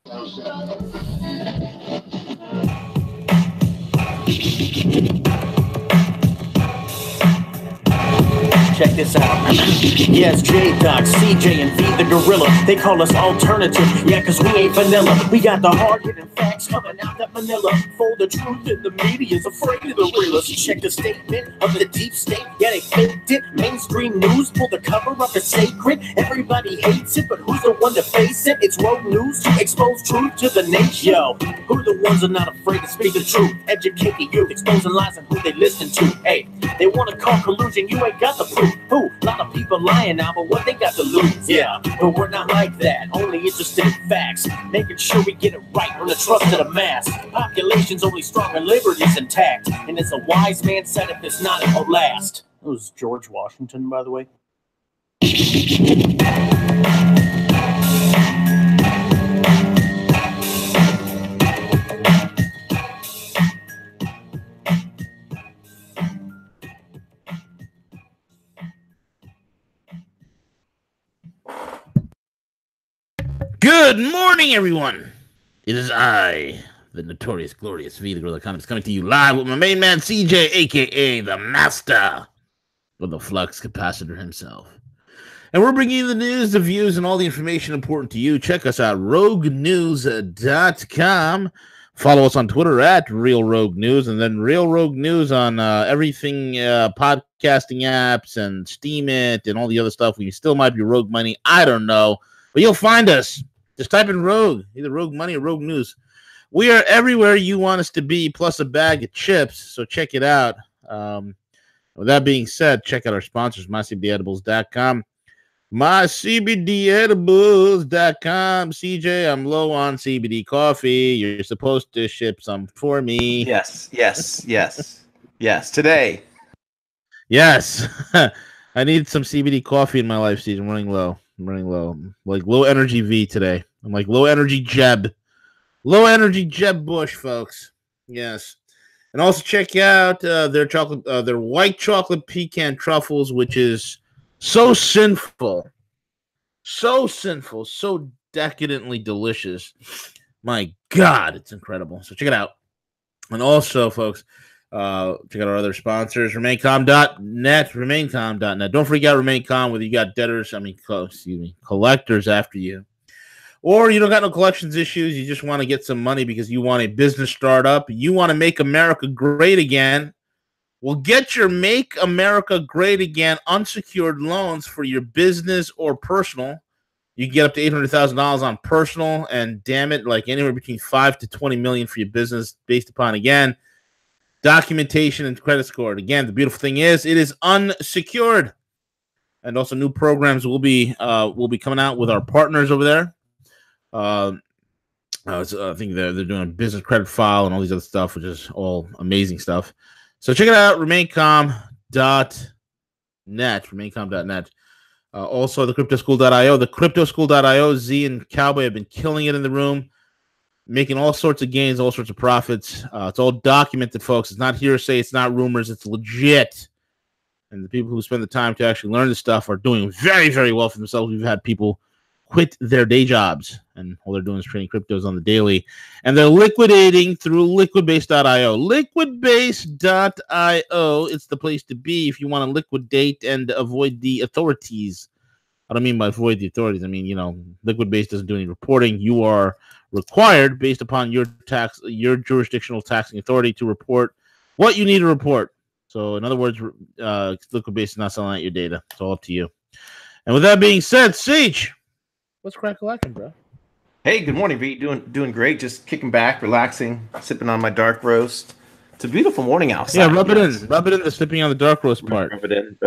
Check this out. Yes, J-Doc, CJ, and V the Gorilla. They call us alternative, yeah, cause we ain't vanilla. We got the hard-hitting facts coming out that Manila. For the truth in the media's afraid of the realers. Check the statement of the deep state, yeah, they faked it. Mainstream news pull the cover up as sacred. Everybody hates it, but who's the one to face it? It's road news to expose truth to the nation. Yo, who are the ones that are not afraid to speak the truth? Educate the youth, exposing lies and who they listen to. Hey, they want to call collusion, you ain't got the proof. Who? A lot of people lying now, but what they got to lose? Yeah, but we're not like that. Only interested in facts, making sure we get it right on the trust of the mass. Population's only strong when liberty's intact, and as a wise man said, if it's not, it won't last. That was George Washington, by the way. Good morning, everyone. It is I, the notorious, glorious V, the Gorilla Comics, coming to you live with my main man, CJ, a.k.a. the Master of the Flux Capacitor himself. And we're bringing you the news, the views, and all the information important to you. Check us out, roguenews.com. Follow us on Twitter at Real Rogue News, and then Real Rogue News on everything, podcasting apps and Steam It and all the other stuff. We still might be Rogue Money. I don't know. But you'll find us. Just type in Rogue, either Rogue Money or Rogue News. We are everywhere you want us to be, plus a bag of chips, so check it out. With that being said, check out our sponsors, mycbdedibles.com. mycbdedibles.com. CJ, I'm low on CBD coffee. You're supposed to ship some for me. Yes. Today. Yes. I need some CBD coffee in my life, CJ. I'm running low. Like low energy V today. I'm like low energy Jeb Bush, folks. Yes. And also check out their white chocolate pecan truffles, which is so sinful, so decadently delicious. My God, it's incredible. So check it out. And also, folks, check out our other sponsors, RemainCom.net. Don't freak out, RemainCom, whether you got collectors after you, or you don't got no collections issues. You just want to get some money because you want a business startup. You want to make America great again. Well, get your Make America Great Again unsecured loans for your business or personal. You can get up to $800,000 on personal, and damn it, like anywhere between $5 to $20 million for your business, based upon, again, documentation and credit score. And again, the beautiful thing is it is unsecured. And also new programs will be coming out with our partners over there. I think they're doing a business credit file and all these other stuff, which is all amazing stuff. So check it out, RemainCom.net. Also the CryptoSchool.io. The CryptoSchool.io, Z and Cowboy have been killing it in the room, making all sorts of gains, all sorts of profits. It's all documented, folks. It's not hearsay. It's not rumors. It's legit. And the people who spend the time to actually learn this stuff are doing very, very well for themselves. We've had people quit their day jobs, and all they're doing is trading cryptos on the daily. And they're liquidating through liquidbase.io. Liquidbase.io. It's the place to be if you want to liquidate and avoid the authorities. I don't mean by avoid the authorities. I mean, Liquidbase doesn't do any reporting. You are required, based upon your jurisdictional taxing authority, to report what you need to report. So, in other words, Liquidbase is not selling out your data. It's all up to you. And with that being said, Siege, what's crack-a-lackin', bro? Hey, good morning, V. Doing great. Just kicking back, relaxing, sipping on my dark roast. It's a beautiful morning outside. Yeah, rub it in the sipping on the dark roast part. Rub it in.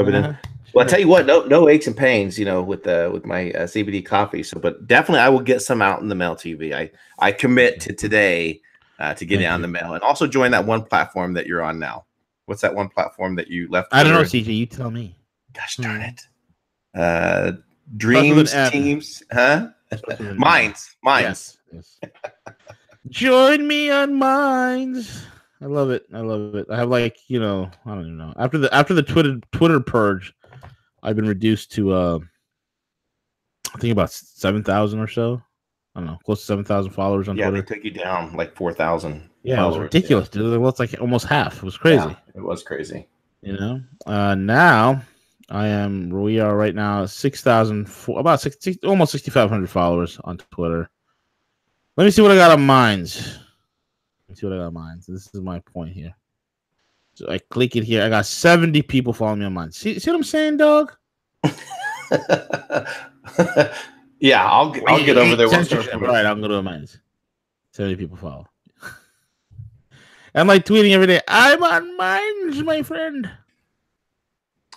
Well, I tell you what, no aches and pains, with my CBD coffee. So, but definitely, I will get some out in the mail to you, V. I commit to today to get it on the mail, and also join that one platform that you're on now. What's that one platform that you left? I don't know, CJ. You tell me. Gosh darn it. Dreams, teams, huh? Minds. Yes. Join me on Minds. I love it. I have I don't even know. After the Twitter purge, I've been reduced to I think about 7,000 or so I don't know, close to 7,000 followers on Yeah, Twitter. they took you down like 4,000. Yeah, it was ridiculous, dude. It was like almost half. It was crazy. Yeah, it was crazy. You know, now we are right now 6,000, about 60, almost 6,500 followers on Twitter. Let me see what I got on Minds. This is my point here. So I click it here. I got 70 people following me on Minds. See what I'm saying, dog? Yeah, I'll get over there. Right, I'll go to Minds. 70 people follow. I'm like tweeting every day. I'm on Minds, my friend.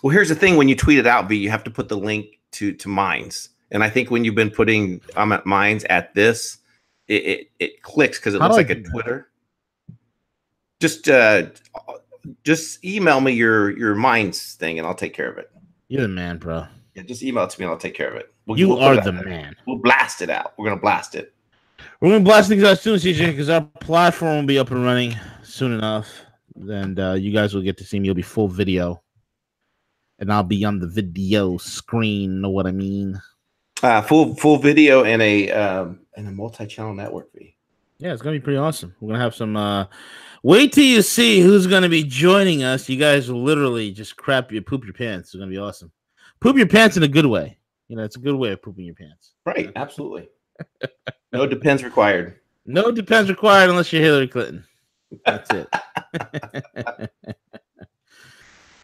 Well, here's the thing: when you tweet it out, V, you have to put the link to Minds. And I think when you've been putting I'm at Minds at this, it clicks because it looks like a Twitter. Just email me your Minds thing, and I'll take care of it. You're the man, bro. Yeah, just email it to me, and I'll take care of it. We'll are the man. We'll blast it out. We're gonna blast it. We're gonna blast things out soon, CJ, because our platform will be up and running soon enough. And you guys will get to see me. It'll be full video, and I'll be on the video screen. Know what I mean? Full video and a multi-channel network fee. Yeah, it's gonna be pretty awesome. We're gonna have some. Wait till you see who's gonna be joining us. You guys will literally just poop your pants. It's gonna be awesome. Poop your pants in a good way. You know, it's a good way of pooping your pants. Right, absolutely. No depends required. No depends required unless you're Hillary Clinton. That's it.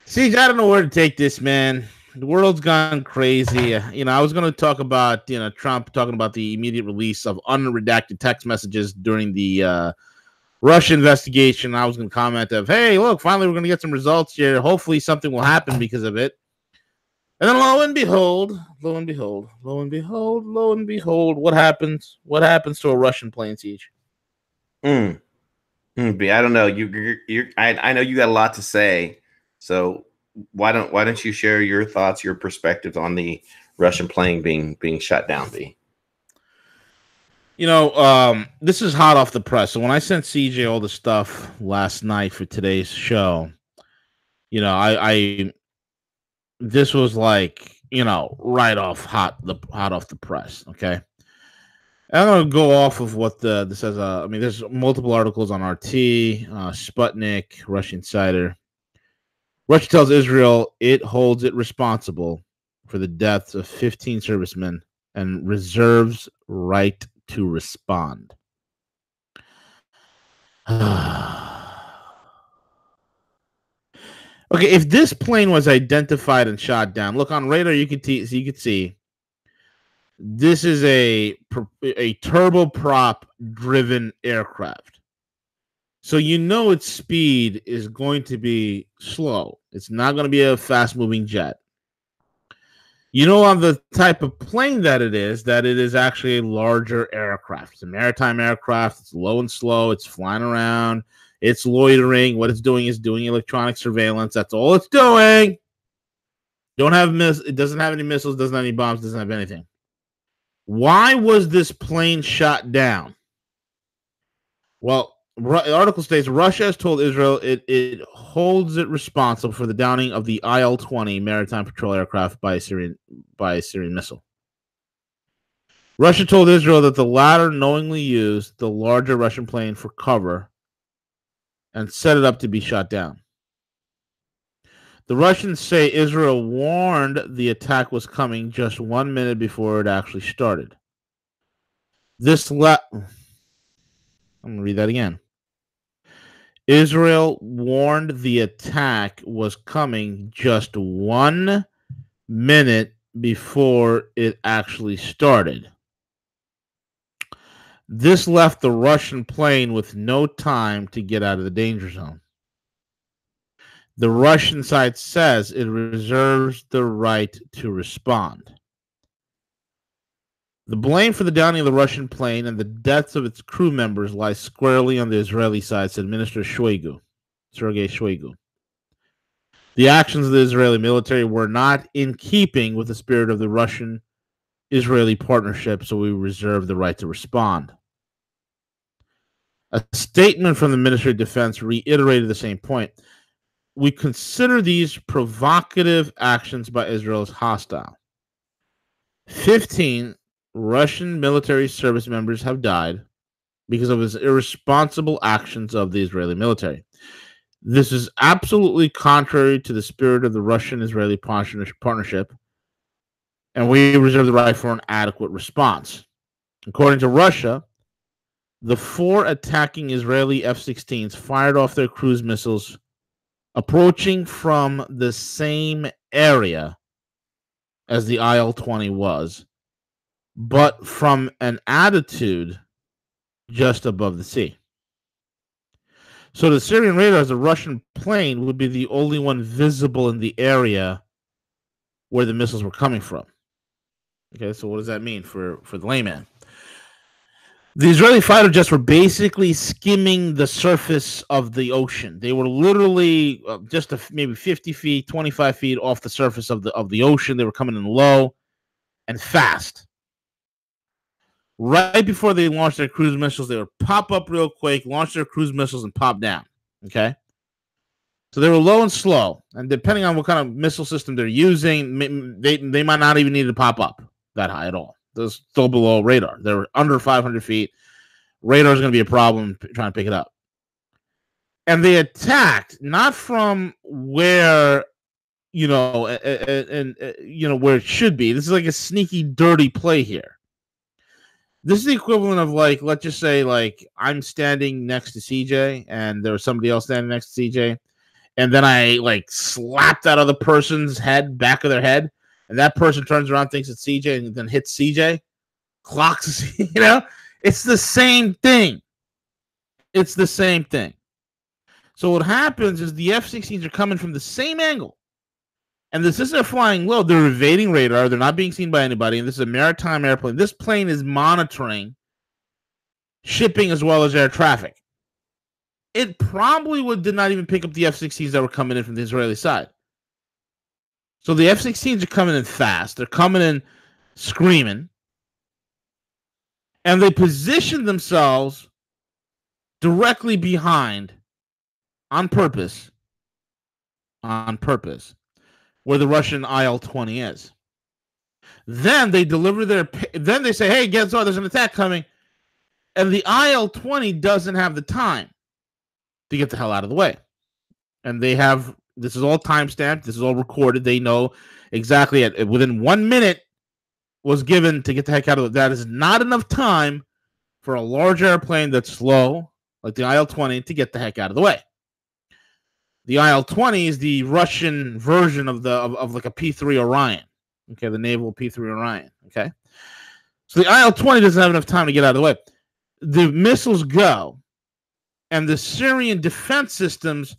See, I don't know where to take this, man. The world's gone crazy. You know, I was going to talk about, Trump talking about the immediate release of unredacted text messages during the Russia investigation. I was going to comment of, hey, look, finally we're going to get some results here. Hopefully something will happen because of it. And then lo and behold, what happens? What happens to a Russian plane siege? I don't know. I know you got a lot to say. So why don't you share your thoughts, your perspectives on the Russian plane being shut down, B? You know, this is hot off the press. So when I sent CJ all the stuff last night for today's show, this was like, right off hot off the press. Okay. I'm going to go off of what this says. There's multiple articles on RT, Sputnik, Russia Insider. Russia tells Israel it holds it responsible for the deaths of 15 servicemen and reserves right to respond. Okay, if this plane was identified and shot down, look on radar, you could see this is a turboprop driven aircraft. So its speed is going to be slow. It's not going to be a fast moving jet. On the type of plane that it is actually a larger aircraft. It's a maritime aircraft. It's low and slow. It's flying around. It's loitering. What it's doing is doing electronic surveillance. That's all it's doing. It doesn't have any missiles, doesn't have any bombs, doesn't have anything. Why was this plane shot down? Well, the article states Russia has told Israel it holds it responsible for the downing of the Il-20 maritime patrol aircraft by a Syrian missile. Russia told Israel that the latter knowingly used the larger Russian plane for cover and set it up to be shot down. The Russians say Israel warned the attack was coming just 1 minute before it actually started. I'm going to read that again. Israel warned the attack was coming just 1 minute before it actually started. This left the Russian plane with no time to get out of the danger zone. The Russian side says it reserves the right to respond. The blame for the downing of the Russian plane and the deaths of its crew members lies squarely on the Israeli side, said Minister Sergei Shoigu. The actions of the Israeli military were not in keeping with the spirit of the Russian-Israeli partnership, so we reserve the right to respond. A statement from the Ministry of Defense reiterated the same point. We consider these provocative actions by Israel as hostile. 15 Russian military service members have died because of his irresponsible actions of the Israeli military. This is absolutely contrary to the spirit of the Russian-Israeli partnership, and we reserve the right for an adequate response. According to Russia, the 4 attacking Israeli F-16s fired off their cruise missiles approaching from the same area as the IL-20 was, but from an altitude just above the sea. So the Syrian radars, the Russian plane would be the only one visible in the area where the missiles were coming from. Okay, so what does that mean for the layman? The Israeli fighter jets were basically skimming the surface of the ocean. They were literally just maybe 50 feet, 25 feet off the surface of the ocean. They were coming in low and fast. Right before they launched their cruise missiles, they would pop up real quick, launch their cruise missiles, and pop down. Okay? So they were low and slow. And depending on what kind of missile system they're using, they might not even need to pop up that high at all. They're still below radar. They're under 500 feet. Radar is going to be a problem trying to pick it up. And they attacked not from where, where it should be. This is like a sneaky, dirty play here. This is the equivalent of, like, let's just say, like, I'm standing next to CJ and there was somebody else standing next to CJ, and then I, like, slap that other person's back of their head, and that person turns around, thinks it's CJ, and then hits CJ, clocks, it's the same thing. It's the same thing. So what happens is the F-16s are coming from the same angle. And since they're flying low, they're evading radar. They're not being seen by anybody. And this is a maritime airplane. This plane is monitoring shipping as well as air traffic. It probably did not even pick up the F-16s that were coming in from the Israeli side. So the F-16s are coming in fast. They're coming in screaming. And they position themselves directly behind, on purpose, where the Russian IL-20 is. Then they then they say, hey, guess what? There's an attack coming. And the IL-20 doesn't have the time to get the hell out of the way. And this is all timestamped. This is all recorded. They know exactly within 1 minute was given to get the heck out of it. That is not enough time for a large airplane that's slow, like the IL-20, to get the heck out of the way. The IL-20 is the Russian version of like a P-3 Orion. Okay, the naval P-3 Orion. Okay, so the IL-20 doesn't have enough time to get out of the way. The missiles go, and the Syrian defense systems,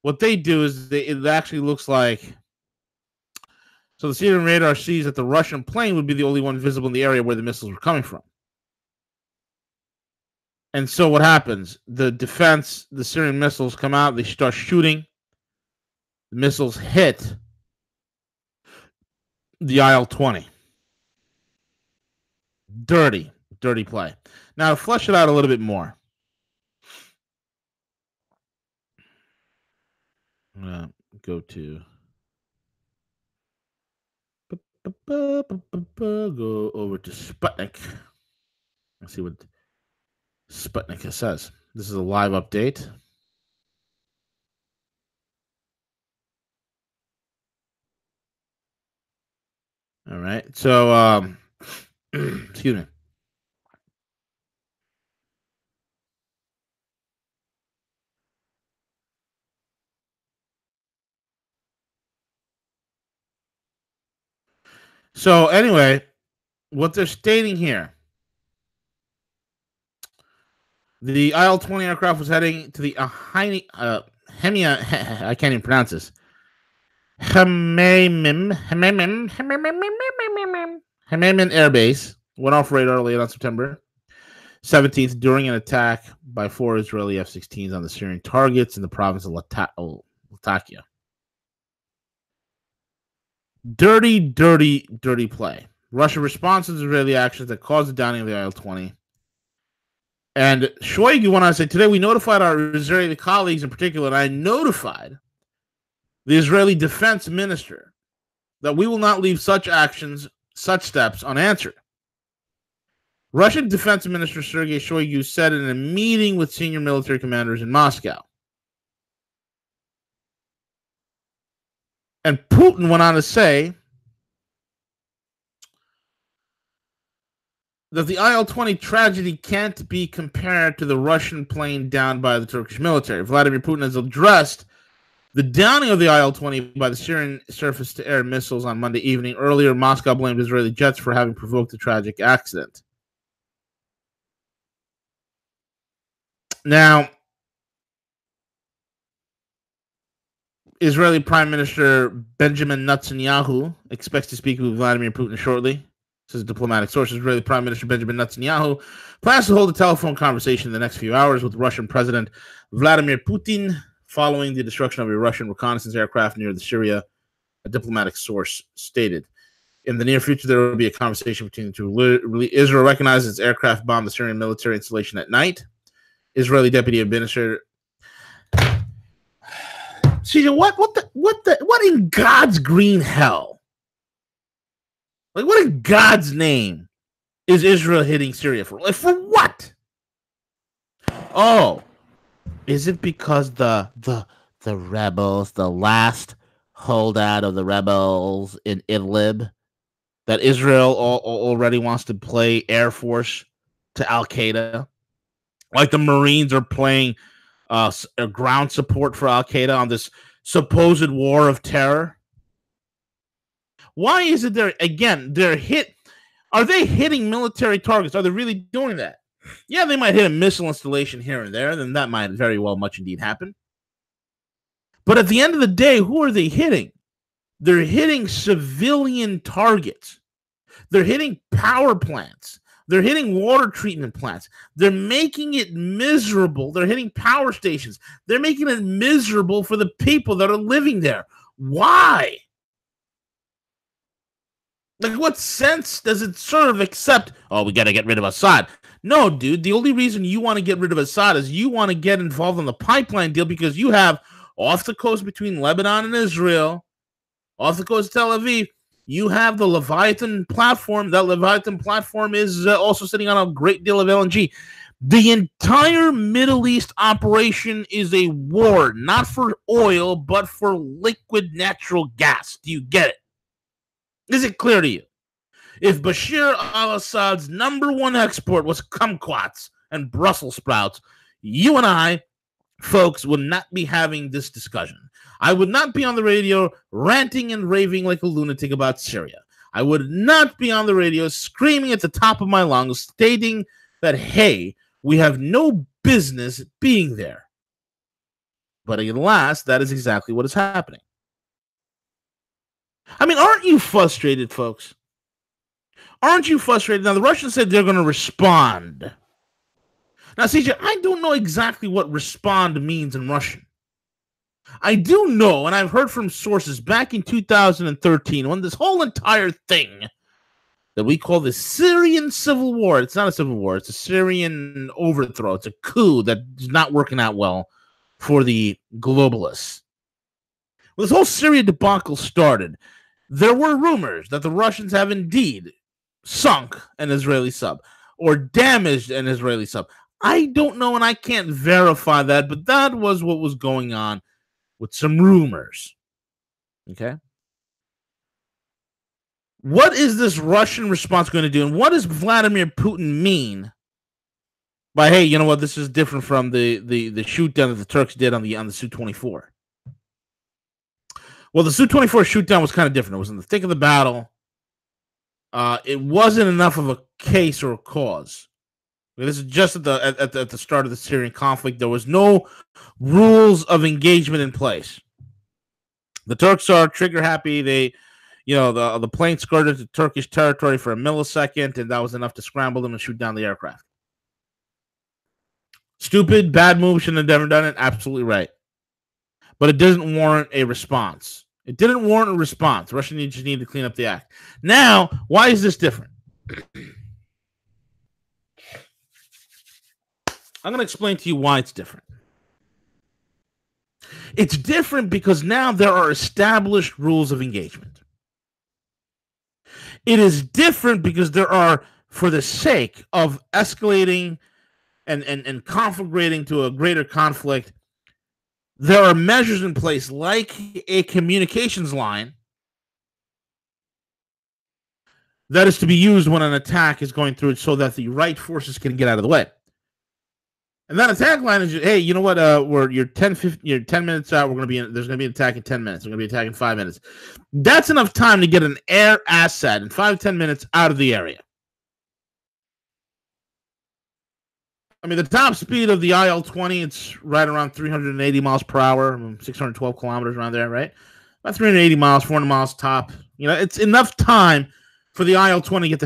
what they do is it actually looks like. So the Syrian radar sees that the Russian plane would be the only one visible in the area where the missiles were coming from. And so what happens? The Syrian missiles come out, they start shooting. The missiles hit the IL-20. Dirty play. Now, to flesh it out a little bit more. I'm going to go to... Go over to Sputnik. Let's see what Sputnik says. This is a live update. All right. So, excuse me. So, anyway, what they're stating here. The IL-20 aircraft was heading to the I can't even pronounce this. Hamamim Air Base went off radar late on September 17th during an attack by 4 Israeli F-16s on the Syrian targets in the province of Latakia. Dirty play. Russia responds to the Israeli actions that caused the downing of the IL-20. And Shoigu went on to say, today we notified our Israeli colleagues in particular, and I notified the Israeli defense minister that we will not leave such steps unanswered. Russian Defense Minister Sergei Shoigu said in a meeting with senior military commanders in Moscow. And Putin went on to say that the IL-20 tragedy can't be compared to the Russian plane downed by the Turkish military. Vladimir Putin has addressed the downing of the IL-20 by the Syrian surface-to-air missiles on Monday evening. Earlier, Moscow blamed Israeli jets for having provoked the tragic accident. Now, Israeli Prime Minister Benjamin Netanyahu expects to speak with Vladimir Putin shortly. Says diplomatic sources. Israeli Prime Minister Benjamin Netanyahu plans to hold a telephone conversation in the next few hours with Russian President Vladimir Putin following the destruction of a Russian reconnaissance aircraft near the Syria, a diplomatic source stated. In the near future, there will be a conversation between the two. Israel recognizes its aircraft bombed the Syrian military installation at night. Israeli Deputy Administrator. CJ, what in God's green hell? Like, what in God's name is Israel hitting Syria for? Like, for what? Oh, is it because the rebels, the last holdout of the rebels in Idlib, that Israel already wants to play Air Force to Al Qaeda? Like the Marines are playing ground support for Al Qaeda on this supposed war of terror? Why is it there again? Are they hitting military targets? Are they really doing that? Yeah, they might hit a missile installation here and there, then that might very well much indeed happen. But at the end of the day, who are they hitting? They're hitting civilian targets. They're hitting power plants. They're hitting water treatment plants. They're making it miserable. They're hitting power stations. They're making it miserable for the people that are living there. Why? Like, what sense does it serve except, oh, we got to get rid of Assad? No, dude, the only reason you want to get rid of Assad is you want to get involved in the pipeline deal because you have off the coast between Lebanon and Israel, off the coast of Tel Aviv, you have the Leviathan platform. That Leviathan platform is also sitting on a great deal of LNG. The entire Middle East operation is a war, not for oil, but for liquid natural gas. Do you get it? Is it clear to you? If Bashar al-Assad's number one export was kumquats and Brussels sprouts, you and I, folks, would not be having this discussion. I would not be on the radio ranting and raving like a lunatic about Syria. I would not be on the radio screaming at the top of my lungs, stating that, hey, we have no business being there. But alas, that is exactly what is happening. I mean, aren't you frustrated, folks? Aren't you frustrated? Now, the Russians said they're going to respond. Now, CJ, I don't know exactly what respond means in Russian. I do know, and I've heard from sources back in 2013, when this whole entire thing that we call the Syrian civil war, it's not a civil war, it's a Syrian overthrow. It's a coup that is not working out well for the globalists. When this whole Syria debacle started, there were rumors that the Russians have indeed sunk an Israeli sub or damaged an Israeli sub. I don't know, and I can't verify that, but that was what was going on with some rumors. Okay? What is this Russian response going to do, and what does Vladimir Putin mean by, hey, you know what, this is different from the shoot down that the Turks did on the Su-24? Well, the Su-24 shoot down was kind of different. It was in the thick of the battle. It wasn't enough of a case or a cause. This is just at the start of the Syrian conflict. There was no rules of engagement in place. The Turks are trigger happy. They, the plane skirted the Turkish territory for a millisecond, and that was enough to scramble them and shoot down the aircraft. Stupid, bad move. Shouldn't have never done it. Absolutely right. But it doesn't warrant a response. It didn't warrant a response. Russia just needed to clean up the act. Now, why is this different? I'm going to explain to you why it's different. It's different because now there are established rules of engagement. It is different because there are for the sake of escalating and conflagrating to a greater conflict, there are measures in place like a communications line that is to be used when an attack is going through it so that the right forces can get out of the way. And that attack line is, hey, you know what? You're 10 minutes out. There's going to be an attack in 10 minutes. We're going to be attacking 5 minutes. That's enough time to get an air asset in 5-10 minutes out of the area. I mean, the top speed of the IL-20, it's right around 380 miles per hour, 612 kilometers around there, right? About 380 miles, 400 miles top. You know, it's enough time for the IL-20 to get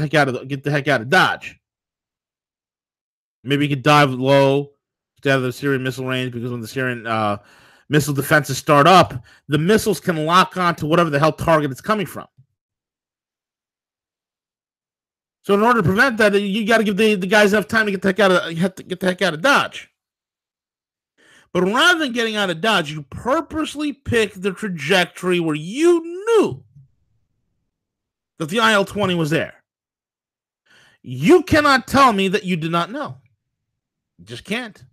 the heck out of Dodge. Maybe you could dive low, stay out of the Syrian missile range, because when the Syrian missile defenses start up, the missiles can lock on to whatever the hell target it's coming from. So in order to prevent that, you got to give the guys enough time to get the heck out of Dodge. But rather than getting out of Dodge, you purposely picked the trajectory where you knew that the IL-20 was there. You cannot tell me that you did not know. You just can't.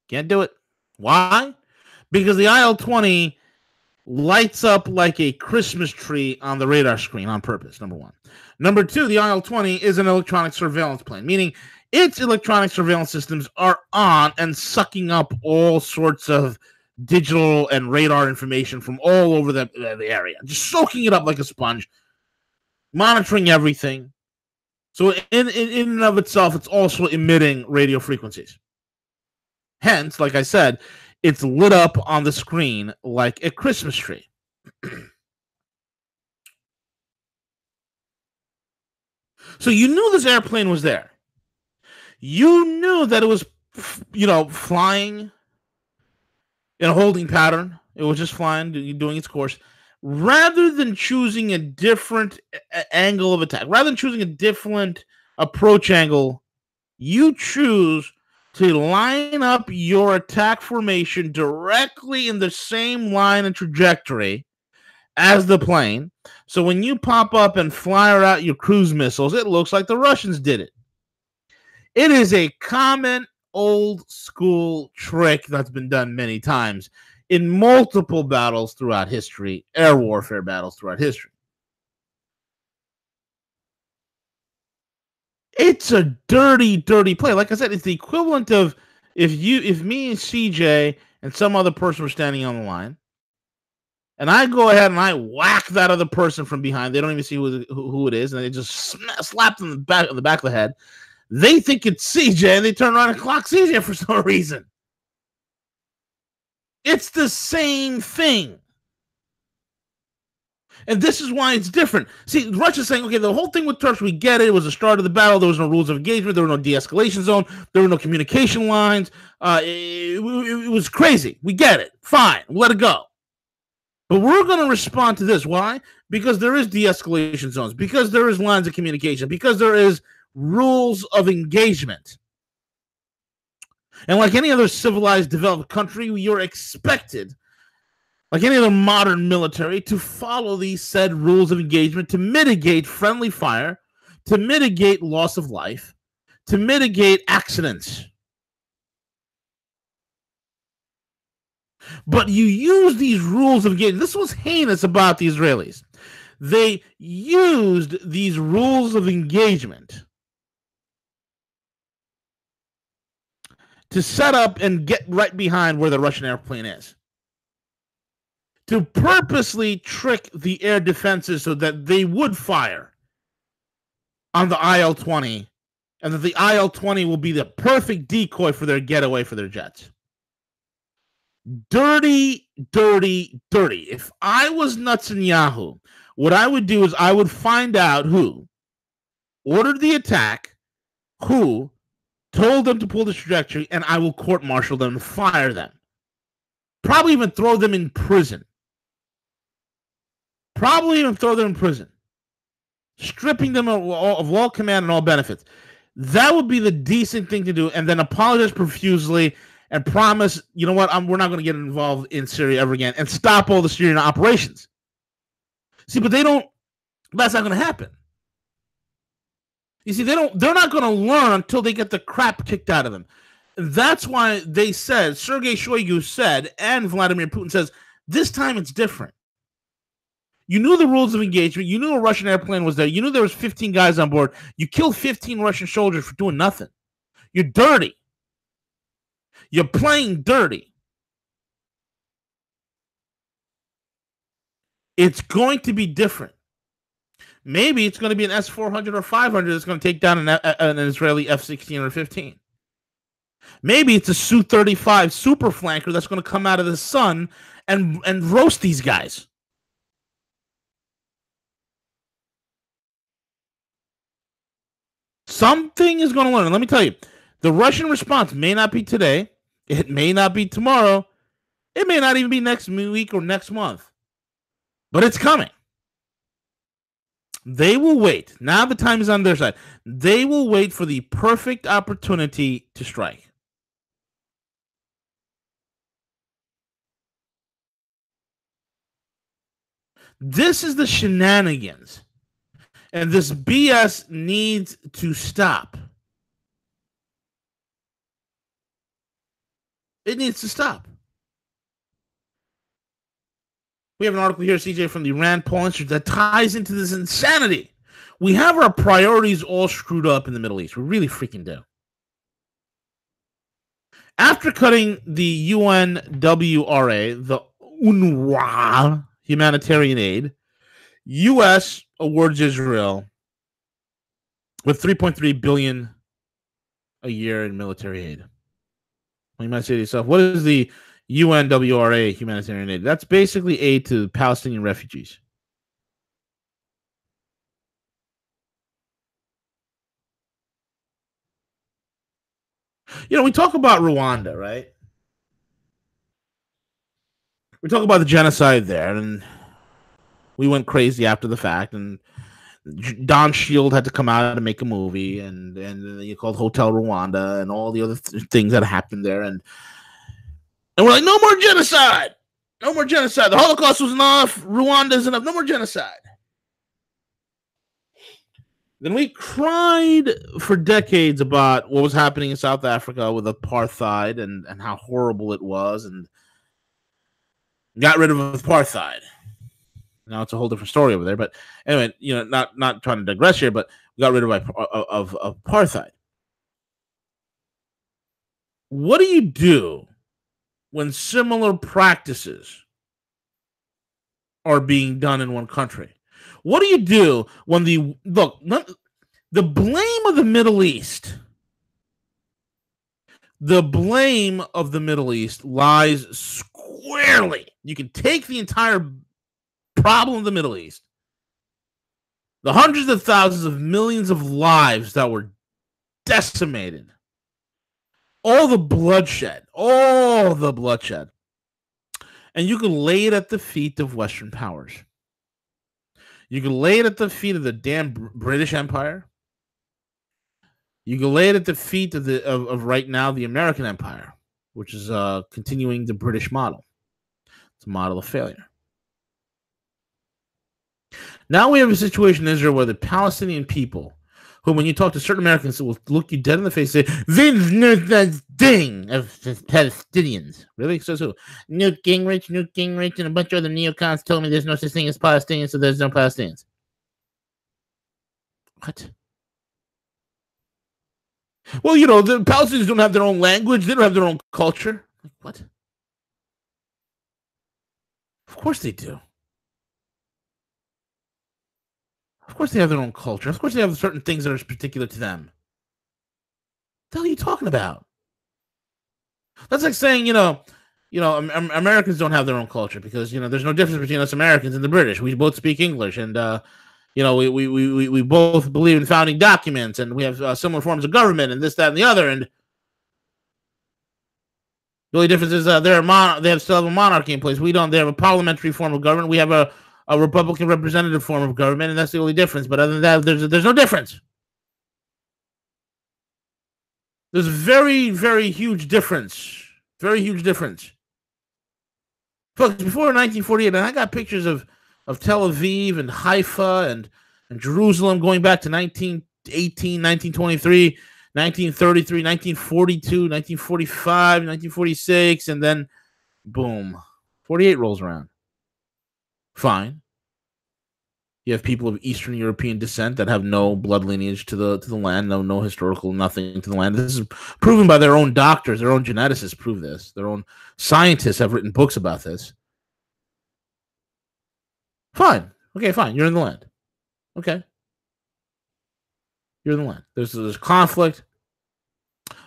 Can't do it. Why? Because the IL-20 lights up like a Christmas tree on the radar screen on purpose, number one. Number two, the IL-20 is an electronic surveillance plane, meaning its electronic surveillance systems are on and sucking up all sorts of digital and radar information from all over the area, just soaking it up like a sponge, monitoring everything. So in and of itself, it's also emitting radio frequencies. Hence, like I said, it's lit up on the screen like a Christmas tree. So you knew this airplane was there. You knew that it was, flying in a holding pattern. It was just flying, doing its course. Rather than choosing a different angle of attack, rather than choosing a different approach angle, you choose to line up your attack formation directly in the same line and trajectory as the plane. So when you pop up and fire out your cruise missiles, it looks like the Russians did it. It is a common old school trick that's been done many times in multiple battles throughout history, air warfare battles throughout history. It's a dirty, dirty play. Like I said, it's the equivalent of if me and CJ and some other person were standing on the line, and I go ahead and I whack that other person from behind. They don't even see who it is, and they just slap them on the back of the head. They think it's CJ, and they turn around and clock CJ for some reason. It's the same thing. And this is why it's different. See, Russia's saying, okay, the whole thing with Turks, we get it. It was the start of the battle. There was no rules of engagement. There were no de-escalation zone. There were no communication lines. It was crazy. We get it. Fine. Let it go. But we're going to respond to this. Why? Because there is de-escalation zones. Because there is lines of communication. Because there is rules of engagement. And like any other civilized, developed country, you're expected, like any other modern military, to follow these said rules of engagement to mitigate friendly fire, to mitigate loss of life, to mitigate accidents. But you use these rules of engagement. This was heinous about the Israelis. They used these rules of engagement to set up and get right behind where the Russian airplane is, to purposely trick the air defenses so that they would fire on the IL-20, and that the IL-20 will be the perfect decoy for their getaway for their jets. Dirty, dirty, dirty. If I was Netanyahu, what I would do is I would find out who ordered the attack, who told them to pull the trajectory, and I will court-martial them and fire them. Probably even throw them in prison. Stripping them of all command and all benefits. That would be the decent thing to do, and then apologize profusely and promise, you know what, we're not going to get involved in Syria ever again, and stop all the Syrian operations. See, but that's not going to happen. You see, they're not going to learn until they get the crap kicked out of them. That's why they said, Sergei Shoigu said, and Vladimir Putin says, this time it's different. You knew the rules of engagement. You knew a Russian airplane was there. You knew there was 15 guys on board. You killed 15 Russian soldiers for doing nothing. You're dirty. You're playing dirty. It's going to be different. Maybe it's going to be an S-400 or 500 that's going to take down an Israeli F-16 or 15. Maybe it's a Su-35 super flanker that's going to come out of the sun and roast these guys. Something is going to learn. And let me tell you, the Russian response may not be today. It may not be tomorrow. It may not even be next week or next month. But it's coming. They will wait. Now the time is on their side. They will wait for the perfect opportunity to strike. This is the shenanigans. And this BS needs to stop. It needs to stop. We have an article here, CJ, from the Rand Paul Institute that ties into this insanity. We have our priorities all screwed up in the Middle East. We really freaking do. After cutting the UNWRA, the UNRWA, humanitarian aid, U.S. awards Israel with $3.3 billion a year in military aid. Well, you might say to yourself, what is the UNWRA humanitarian aid? That's basically aid to Palestinian refugees. You know, we talk about Rwanda, right? We talk about the genocide there, and we went crazy after the fact, and Don Shield had to come out and make a movie, and you called Hotel Rwanda, and all the other things that happened there, and we're like, no more genocide, no more genocide. The Holocaust was enough. Rwanda's enough. No more genocide. Then we cried for decades about what was happening in South Africa with apartheid and how horrible it was, and got rid of apartheid. Now it's a whole different story over there. But anyway, you know, not trying to digress here, but we got rid of apartheid. What do you do when similar practices are being done in one country? What do you do when the blame of the Middle East? The blame of the Middle East lies squarely. You can take the entire problem of the Middle East, the hundreds of thousands of millions of lives that were decimated, all the bloodshed, and you can lay it at the feet of Western powers. You can lay it at the feet of the damn British Empire. You can lay it at the feet of right now the American Empire, which is continuing the British model. It's a model of failure. Now we have a situation in Israel where the Palestinian people, who when you talk to certain Americans, will look you dead in the face and say, there's no such thing of Palestinians. Really? So who? Newt Gingrich, and a bunch of other neocons told me there's no such thing as Palestinians, so there's no Palestinians. What? Well, you know, the Palestinians don't have their own language. They don't have their own culture. Like, what? Of course they do. Of course they have their own culture. Of course they have certain things that are particular to them. What the hell are you talking about? That's like saying, Americans don't have their own culture because, there's no difference between us Americans and the British. We both speak English, and, we both believe in founding documents, and we have similar forms of government, and this, that, and the other. And the only difference is they still have a monarchy in place. We don't. They have a parliamentary form of government. We have a Republican representative form of government, and that's the only difference. But other than that, there's no difference. There's a very, very huge difference. Very huge difference. Folks, before 1948, and I got pictures of Tel Aviv and Haifa and Jerusalem going back to 1918, 1923, 1933, 1942, 1945, 1946, and then boom, 48 rolls around. Fine. You have people of Eastern European descent that have no blood lineage to the land, no historical nothing to the land. This is proven by their own doctors, their own geneticists prove this. Their own scientists have written books about this. Fine. Okay, fine. You're in the land. Okay. You're in the land. There's conflict.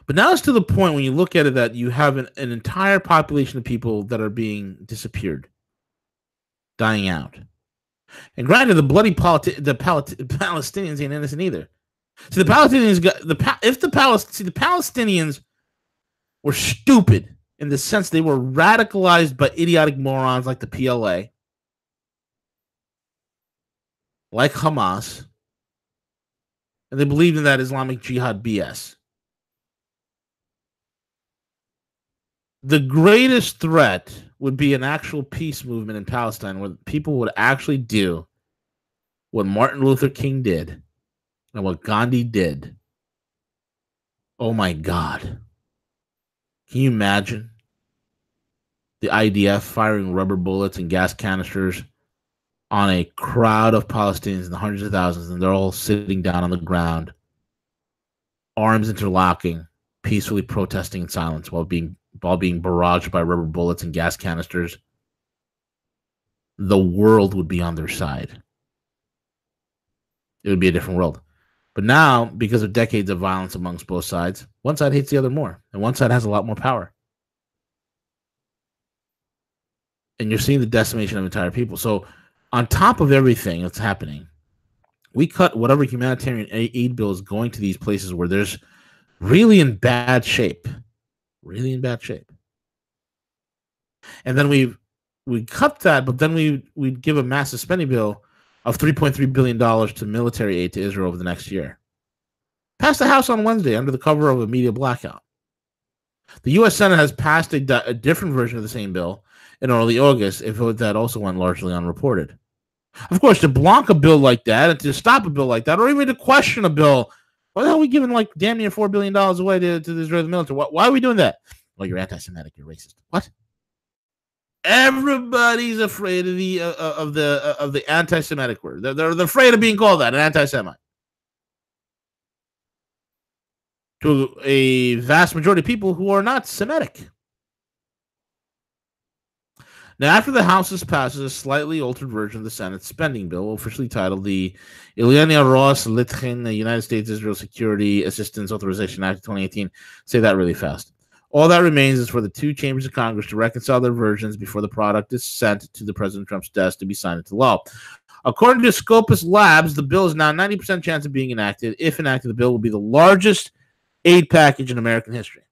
But now it's to the point when you look at it that you have an entire population of people that are being disappeared, dying out. And granted, the Palestinians ain't innocent either. So the Palestinians the Palestinians were stupid in the sense they were radicalized by idiotic morons like the PLA, like Hamas, and they believed in that Islamic Jihad BS. The greatest threat would be an actual peace movement in Palestine where people would actually do what Martin Luther King did and what Gandhi did. Oh my God. Can you imagine the IDF firing rubber bullets and gas canisters on a crowd of Palestinians in the hundreds of thousands, and they're all sitting down on the ground, arms interlocking, peacefully protesting in silence while being barraged by rubber bullets and gas canisters? The world would be on their side. It would be a different world. But now, because of decades of violence amongst both sides, one side hates the other more, and one side has a lot more power. And you're seeing the decimation of entire people. So on top of everything that's happening, we cut whatever humanitarian aid bill is going to these places where there's really in bad shape. Really in bad shape. And then we cut that, but then we'd give a massive spending bill of $3.3 billion to military aid to Israel over the next year. Passed the House on Wednesday under the cover of a media blackout. The U.S. Senate has passed a different version of the same bill in early August, if that also went largely unreported. Of course, to block a bill like that, and to stop a bill like that, or even to question a bill, why the hell are we giving like damn near $4 billion away to the Israeli military? Why are we doing that? Well, you're anti-Semitic, you're racist. What? Everybody's afraid of the anti-Semitic word. They're afraid of being called that, an anti-Semite. To a vast majority of people who are not Semitic. Now, after the House passes a slightly altered version of the Senate spending bill, officially titled the Ilyana Ross Litchin, the United States-Israel Security Assistance Authorization Act of 2018, say that really fast. All that remains is for the two chambers of Congress to reconcile their versions before the product is sent to the President Trump's desk to be signed into law. According to Scopus Labs, the bill is now 90% chance of being enacted. If enacted, the bill will be the largest aid package in American history.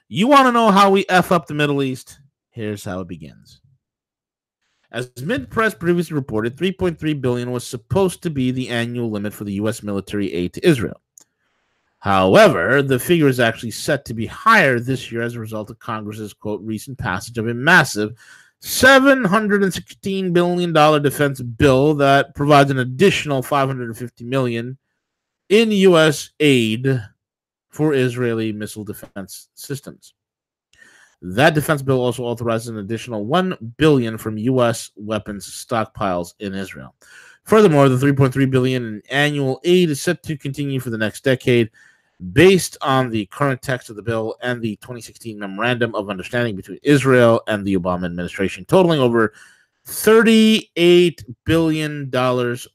You want to know how we F up the Middle East? Here's how it begins. As Mid-Press previously reported, $3.3 billion was supposed to be the annual limit for the U.S. military aid to Israel. However, the figure is actually set to be higher this year as a result of Congress's, quote, recent passage of a massive $716 billion defense bill that provides an additional $550 million in U.S. aid for Israeli missile defense systems. That defense bill also authorizes an additional $1 billion from U.S. weapons stockpiles in Israel. Furthermore, the $3.3 billion in annual aid is set to continue for the next decade, based on the current text of the bill and the 2016 Memorandum of Understanding between Israel and the Obama administration, totaling over $38 billion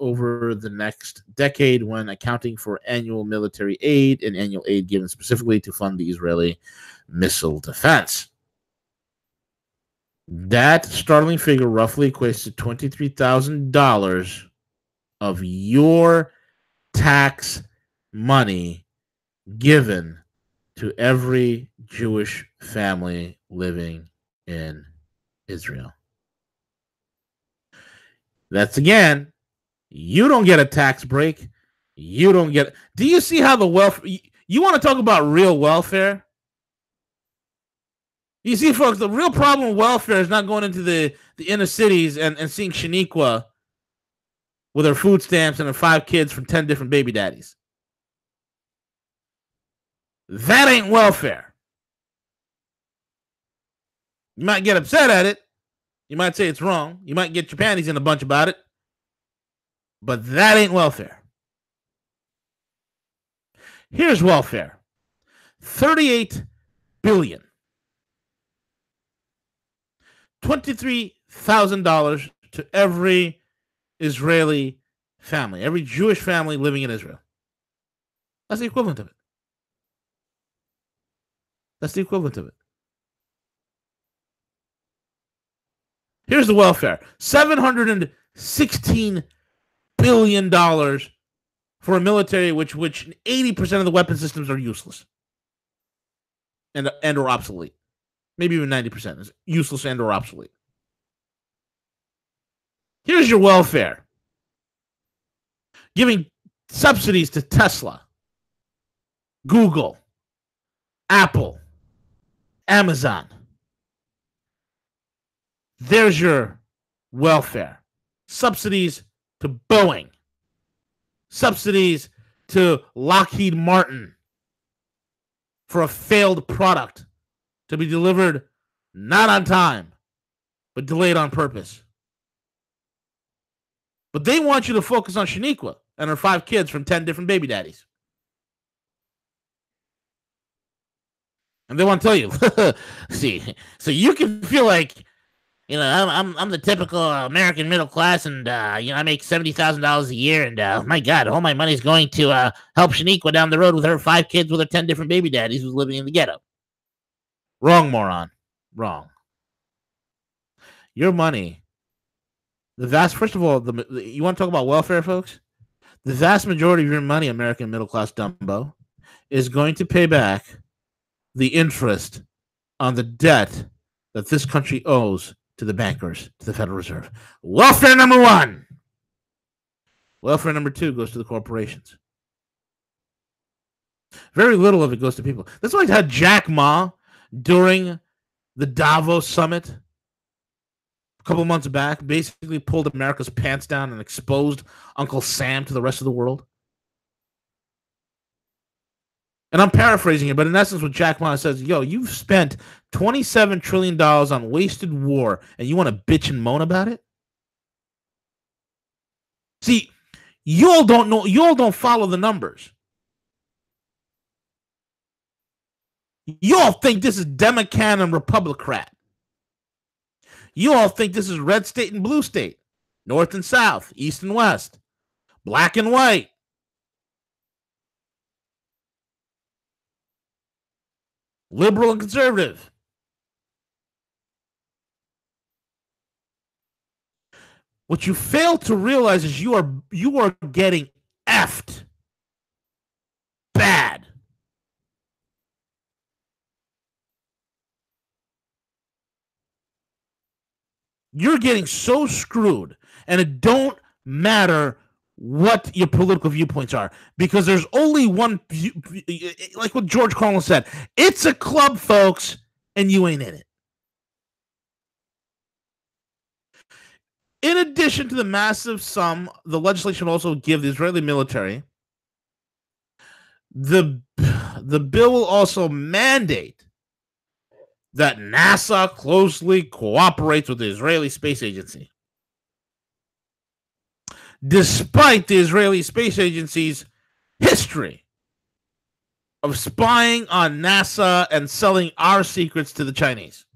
over the next decade when accounting for annual military aid and annual aid given specifically to fund the Israeli missile defense. That startling figure roughly equates to $23,000 of your tax money given to every Jewish family living in Israel. That's again, you don't get a tax break. You don't get. Do you see how the welfare? You want to talk about real welfare? You see, folks, the real problem with welfare is not going into the inner cities and seeing Shaniqua with her food stamps and her 5 kids from 10 different baby daddies. That ain't welfare. You might get upset at it. You might say it's wrong. You might get your panties in a bunch about it. But that ain't welfare. Here's welfare. $38 billion. $23,000 to every Israeli family, every Jewish family living in Israel. That's the equivalent of it. That's the equivalent of it. Here's the welfare. $716 billion for a military which 80% of the weapon systems are useless and or obsolete. Maybe even 90% is useless and or obsolete. Here's your welfare. Giving subsidies to Tesla, Google, Apple, Amazon. There's your welfare. Subsidies to Boeing. Subsidies to Lockheed Martin for a failed product to be delivered not on time, but delayed on purpose. But they want you to focus on Shaniqua and her 5 kids from 10 different baby daddies. And they want to tell you, see, so you can feel like, you know, I'm the typical American middle class, and you know, I make $70,000 a year, and my God, all my money's going to help Shaniqua down the road with her 5 kids with her 10 different baby daddies who's living in the ghetto. Wrong, moron. Wrong. Your money, first of all, you want to talk about welfare, folks? The vast majority of your money, American middle class Dumbo, is going to pay back the interest on the debt that this country owes to the bankers, to the Federal Reserve. Welfare number 1. Welfare number 2 goes to the corporations. Very little of it goes to people. That's why I had Jack Ma during the Davos summit a couple months back, basically pulled America's pants down and exposed Uncle Sam to the rest of the world. And I'm paraphrasing it, but in essence, what Jack Ma says, yo, you've spent $27 trillion on wasted war, and you want to bitch and moan about it? See, you all don't know, you all don't follow the numbers. You all think this is Democrat and Republican. You all think this is red state and blue state, north and south, east and west, black and white. Liberal and conservative. What you fail to realize is you are getting effed bad. You're getting so screwed, and it don't matter what your political viewpoints are, because there's only one view, like what George Carlin said, it's a club, folks, and you ain't in it. In addition to the massive sum, the legislation also give the Israeli military, the bill will also mandate that NASA closely cooperates with the Israeli Space Agency. Despite the Israeli Space Agency's history of spying on NASA and selling our secrets to the Chinese.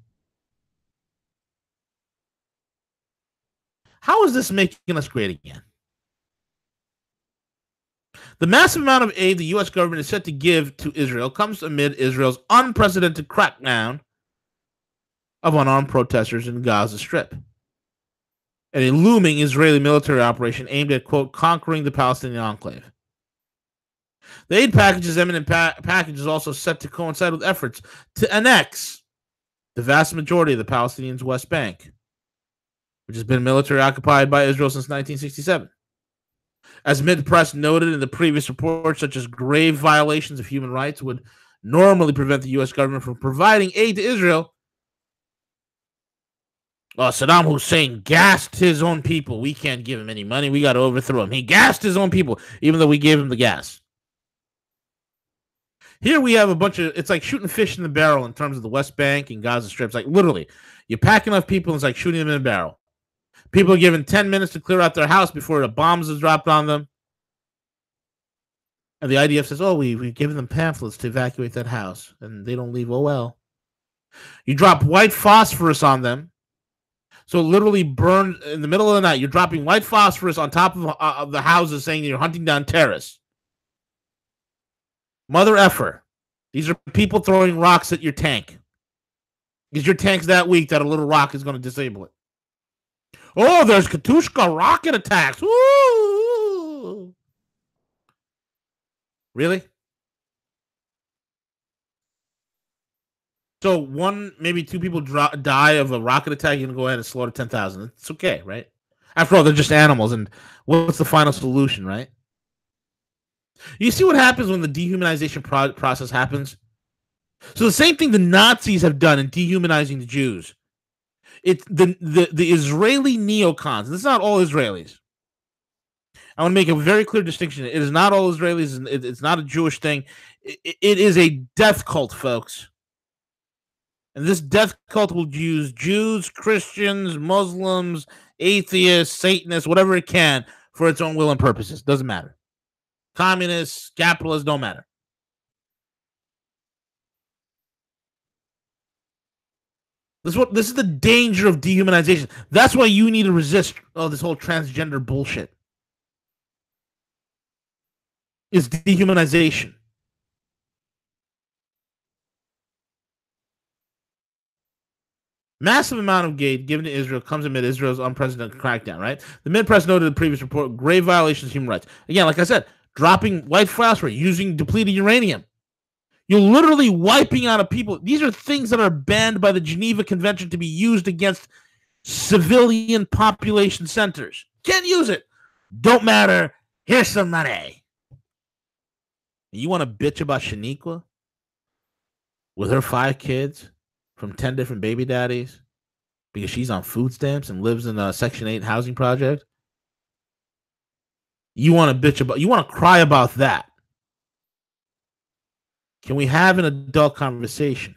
How is this making us great again? The massive amount of aid the U.S. government is set to give to Israel comes amid Israel's unprecedented crackdown of unarmed protesters in Gaza Strip, and a looming Israeli military operation aimed at, quote, conquering the Palestinian enclave. The aid package's eminent package is also set to coincide with efforts to annex the vast majority of the Palestinians' West Bank, which has been military occupied by Israel since 1967. As mid-press noted in the previous report, such as grave violations of human rights would normally prevent the U.S. government from providing aid to Israel, Saddam Hussein gassed his own people. We can't give him any money. We got to overthrow him. He gassed his own people, even though we gave him the gas. Here we have a bunch of, it's like shooting fish in the barrel in terms of the West Bank and Gaza Strip. It's like literally, you pack enough people, and it's like shooting them in a barrel. People are given 10 minutes to clear out their house before the bombs are dropped on them. And the IDF says, oh, we've given them pamphlets to evacuate that house. And they don't leave. Oh, well. You drop white phosphorus on them. So literally burned in the middle of the night. You're dropping white phosphorus on top of the houses saying that you're hunting down terrorists. Mother effer. These are people throwing rocks at your tank. Because your tank's that weak that a little rock is going to disable it. Oh, there's Katushka rocket attacks. Woo! Really? So one, maybe two people die of a rocket attack, you're going to go ahead and slaughter 10,000. It's okay, right? After all, they're just animals. And what's the final solution, right? You see what happens when the dehumanization process happens? So the same thing the Nazis have done in dehumanizing the Jews. It's the Israeli neocons. This is not all Israelis. I want to make a very clear distinction. It is not all Israelis. It's not a Jewish thing. It is a death cult, folks. And this death cult will use Jews, Christians, Muslims, atheists, Satanists, whatever it can for its own will and purposes. Doesn't matter. Communists, capitalists, don't matter. This is the danger of dehumanization. That's why you need to resist this whole transgender bullshit. It's dehumanization. Massive amount of aid given to Israel comes amid Israel's unprecedented crackdown, right? The Mid-Press noted in the previous report grave violations of human rights. Again, like I said, dropping white phosphorus, using depleted uranium. You're literally wiping out a people. These are things that are banned by the Geneva Convention to be used against civilian population centers. Can't use it. Don't matter. Here's some money. You want to bitch about Shaniqua with her 5 kids from 10 different baby daddies because she's on food stamps and lives in a Section 8 housing project? You want to bitch about, you want to cry about that. Can we have an adult conversation?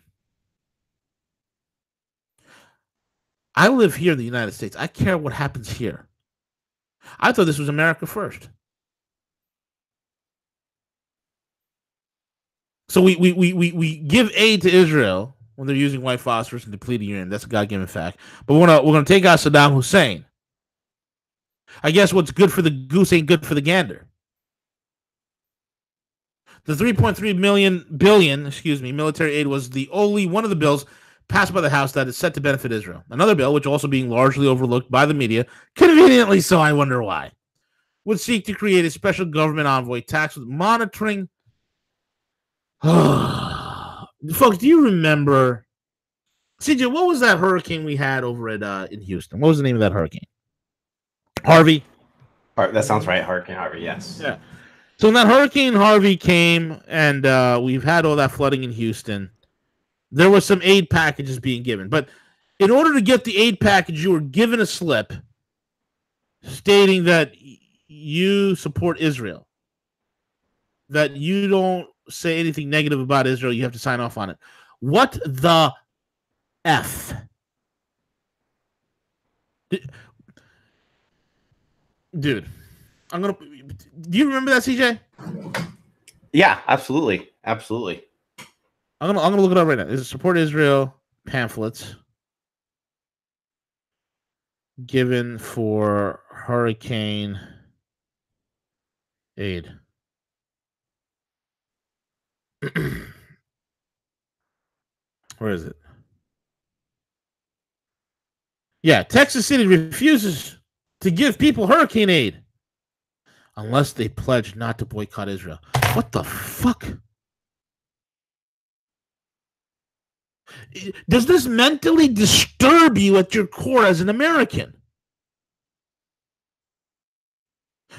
I live here in the United States. I care what happens here. I thought this was America first. So we give aid to Israel when they're using white phosphorus and depleted uranium. That's a God-given fact. But we're gonna take out Saddam Hussein. I guess what's good for the goose ain't good for the gander. The 3.3 billion military aid was the only one of the bills passed by the House that is set to benefit Israel. Another bill, which also being largely overlooked by the media, conveniently so, I wonder why, would seek to create a special government envoy tasked with monitoring. Folks, do you remember, CJ, what was that hurricane we had over at in Houston? What was the name of that hurricane? Harvey? That sounds right. Hurricane Harvey, yes. Yeah. So when that Hurricane Harvey came and we've had all that flooding in Houston, there were some aid packages being given. But in order to get the aid package, you were given a slip stating that you support Israel, that you don't say anything negative about Israel. You have to sign off on it. What the F? Dude. Do you remember that, CJ? Yeah, absolutely. Absolutely. I'm gonna look it up right now. Is it support Israel pamphlets given for hurricane aid? Where is it? Yeah, Texas City refuses to give people hurricane aid unless they pledge not to boycott Israel. What the fuck? Does this mentally disturb you at your core as an American?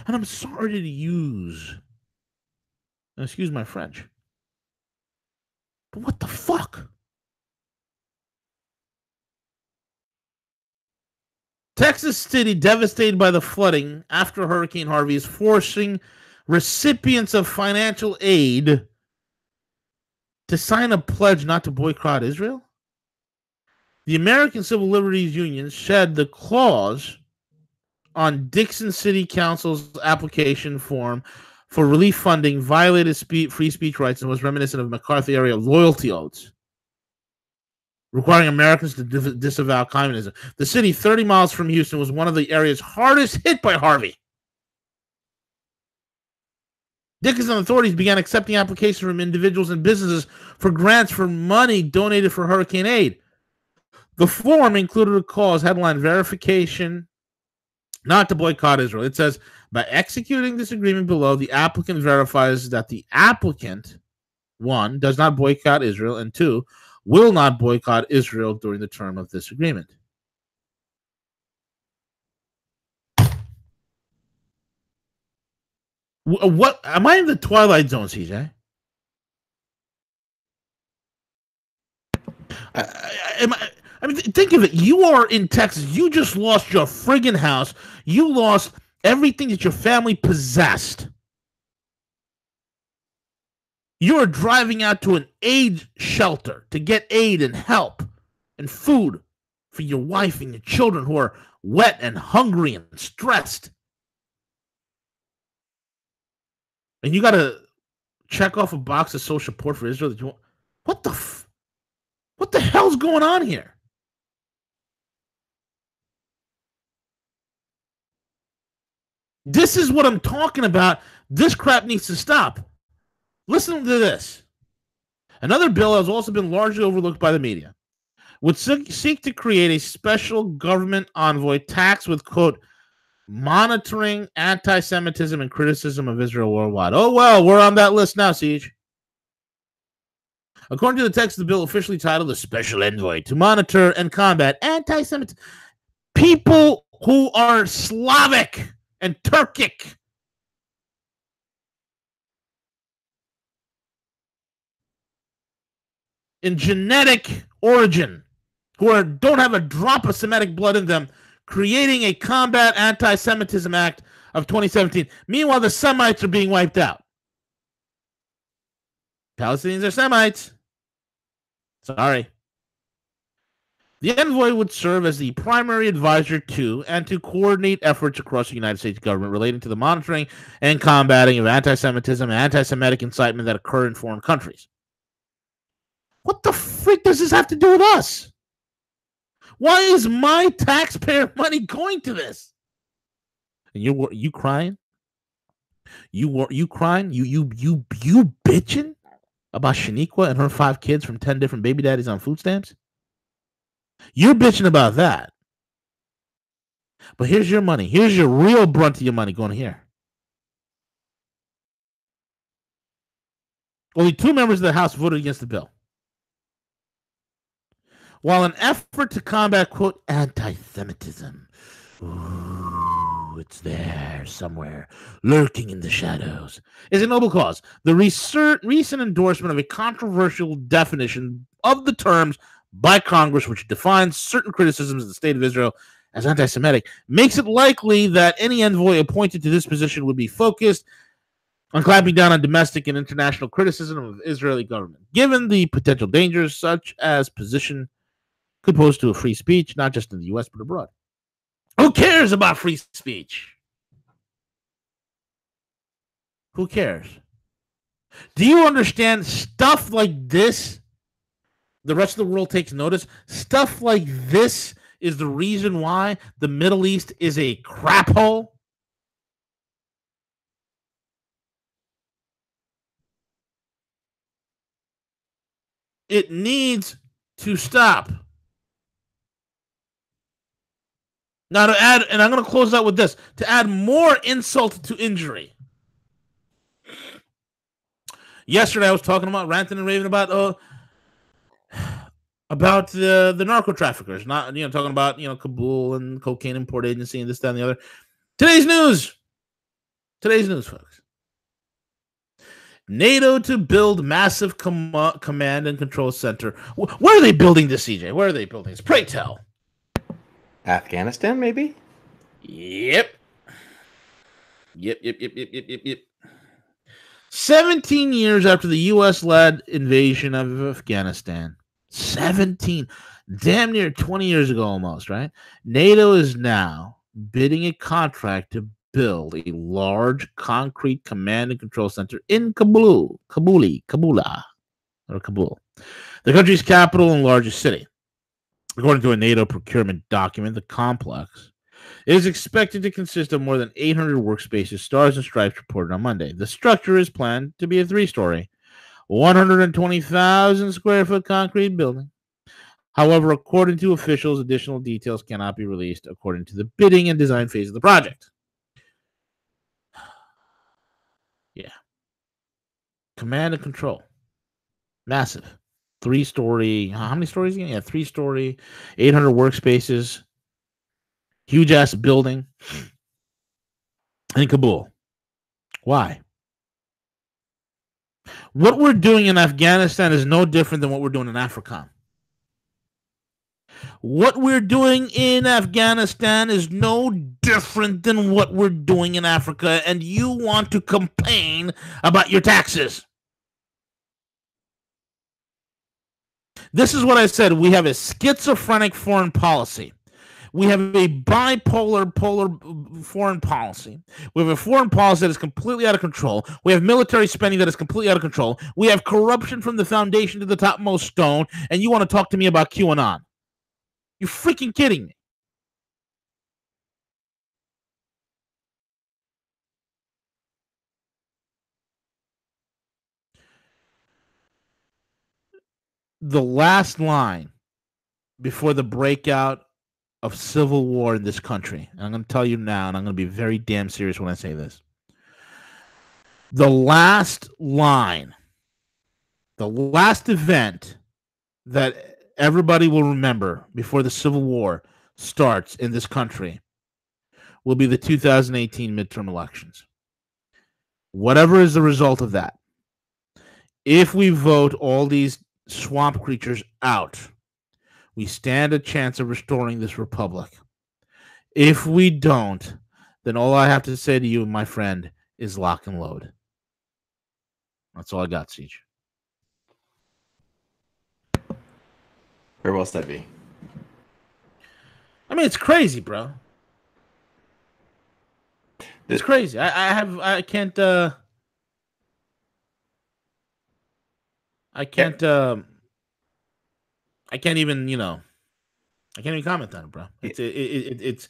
And I'm sorry to use, excuse my French, but what the fuck? Texas city devastated by the flooding after Hurricane Harvey is forcing recipients of financial aid to sign a pledge not to boycott Israel. The American Civil Liberties Union shed the clause on Dixon City Council's application form for relief funding violated free speech rights and was reminiscent of McCarthy area loyalty oaths, requiring Americans to disavow communism. The city, 30 miles from Houston, was one of the areas hardest hit by Harvey. Dickinson authorities began accepting applications from individuals and businesses for grants for money donated for hurricane aid. The form included a clause headline verification not to boycott Israel. It says, by executing this agreement below, the applicant verifies that the applicant, 1, does not boycott Israel, and 2, will not boycott Israel during the term of this agreement. What am I in the Twilight Zone, CJ? I mean, think of it. You are in Texas. You just lost your friggin' house. You lost everything that your family possessed. You are driving out to an aid shelter to get aid and help and food for your wife and your children who are wet and hungry and stressed. And you got to check off a box of social support for Israel that you want. What the hell's going on here? This is what I'm talking about. This crap needs to stop. Listen to this. Another bill has also been largely overlooked by the media. Would seek to create a special government envoy tasked with, quote, monitoring anti-Semitism and criticism of Israel worldwide. Oh, well, we're on that list now, Siege. According to the text of the bill, officially titled the Special Envoy to Monitor and Combat Anti-Semitism, people who are Slavic and Turkic in genetic origin, who don't have a drop of Semitic blood in them, creating a Combat Anti-Semitism Act of 2017. Meanwhile, the Semites are being wiped out. Palestinians are Semites. Sorry. The envoy would serve as the primary advisor to and to coordinate efforts across the United States government relating to the monitoring and combating of anti-Semitism and anti-Semitic incitement that occur in foreign countries. What the freak does this have to do with us? Why is my taxpayer money going to this? And you crying? You crying? You bitching about Shaniqua and her 5 kids from 10 different baby daddies on food stamps? You're bitching about that. But here's your money. Here's your real brunt of your money going here. Only 2 members of the House voted against the bill. While an effort to combat, quote, anti-Semitism, ooh, it's there somewhere, lurking in the shadows, is a noble cause. The recent endorsement of a controversial definition of the terms by Congress, which defines certain criticisms of the state of Israel as anti-Semitic, makes it likely that any envoy appointed to this position would be focused on clamping down on domestic and international criticism of the Israeli government, given the potential dangers such as position could pose to a free speech, not just in the U.S., but abroad. Who cares about free speech? Who cares? Do you understand stuff like this? The rest of the world takes notice. Stuff like this is the reason why the Middle East is a crap hole. It needs to stop. Now to add, and I'm going to close out with this, to add more insult to injury. Yesterday I was talking about, ranting and raving about the narco traffickers, not talking about Kabul and cocaine import agency and this, that, and the other. Today's news, folks. NATO to build massive command and control center. Where are they building this, CJ? Where are they building this? Pray tell. Afghanistan, maybe? Yep. 17 years after the U.S.-led invasion of Afghanistan. 17. Damn near 20 years ago almost, right? NATO is now bidding a contract to build a large concrete command and control center in Kabul, the country's capital and largest city. According to a NATO procurement document, the complex is expected to consist of more than 800 workspaces, Stars and Stripes reported on Monday. The structure is planned to be a 3-story, 120,000 square foot concrete building. However, according to officials, additional details cannot be released according to the bidding and design phase of the project. Yeah. Command and control. Massive. 3-story. How many stories again? Yeah, 3-story, 800 workspaces. Huge ass building in Kabul. Why? What we're doing in Afghanistan is no different than what we're doing in Africa. What we're doing in Afghanistan is no different than what we're doing in Africa, and you want to complain about your taxes. This is what I said. We have a schizophrenic foreign policy. We have a polar foreign policy. We have a foreign policy that is completely out of control. We have military spending that is completely out of control. We have corruption from the foundation to the topmost stone, and you want to talk to me about QAnon? You're freaking kidding me. The last line before the breakout of civil war in this country, and I'm going to tell you now, and I'm going to be very damn serious when I say this. The last line, the last event that everybody will remember before the Civil War starts in this country will be the 2018 midterm elections. Whatever is the result of that, if we vote all these swamp creatures out, we stand a chance of restoring this republic. If we don't, then all I have to say to you, my friend, is lock and load. That's all I got, Siege. Where else that be? I mean, it's crazy, bro. It's crazy. I can't even, I can't even comment on it, bro. It's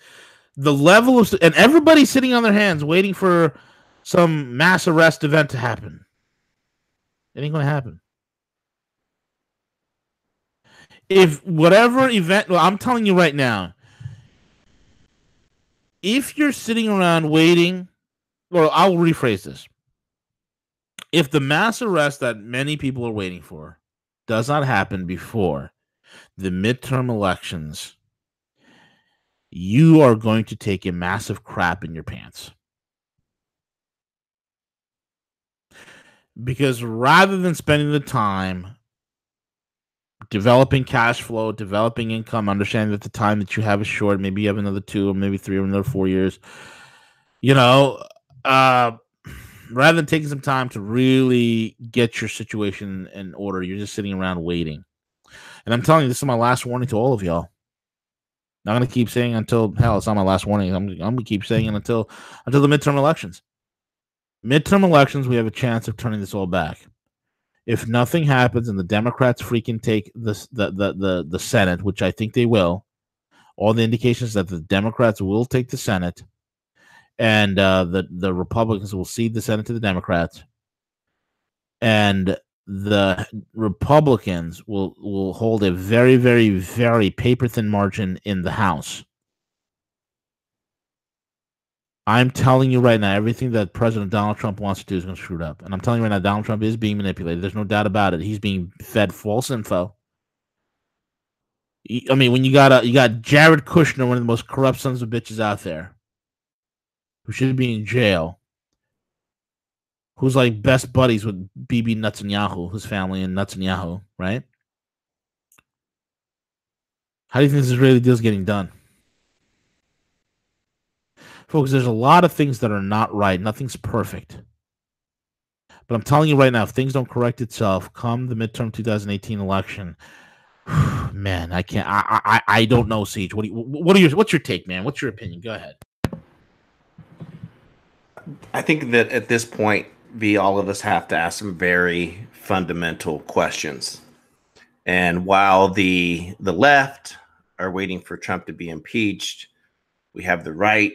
the level of, and everybody's sitting on their hands waiting for some mass arrest event to happen. It ain't gonna happen. If whatever event, well, I'm telling you right now, if you're sitting around waiting, or I'll rephrase this. If the mass arrest that many people are waiting for does not happen before the midterm elections, you are going to take a massive crap in your pants. Because rather than spending the time developing cash flow, developing income, understanding that the time that you have is short, maybe you have another 2 or maybe 3 or another 4 years, rather than taking some time to really get your situation in order, you're just sitting around waiting. And I'm telling you, this is my last warning to all of y'all. I'm going to keep saying until, hell, it's not my last warning. I'm going to keep saying it until the midterm elections. Midterm elections, we have a chance of turning this all back. If nothing happens and the Democrats freaking take the Senate, which I think they will, all the indications that the Democrats will take the Senate, and the Republicans will cede the Senate to the Democrats, and the Republicans will hold a very, very, very paper-thin margin in the House. I'm telling you right now, everything that President Donald Trump wants to do is going to screw it up. And I'm telling you right now, Donald Trump is being manipulated. There's no doubt about it. He's being fed false info. I mean, when you got Jared Kushner, one of the most corrupt sons of bitches out there, who should be in jail, who's like best buddies with Bibi Netanyahu, his family and Netanyahu, right? How do you think this Israeli deal is getting done? Folks, there's a lot of things that are not right. Nothing's perfect. But I'm telling you right now, if things don't correct itself come the midterm 2018 election, man, I can't. I don't know, Siege. What's your take, man? What's your opinion? Go ahead. I think that at this point, all of us have to ask some very fundamental questions. And while the left are waiting for Trump to be impeached, we have the right,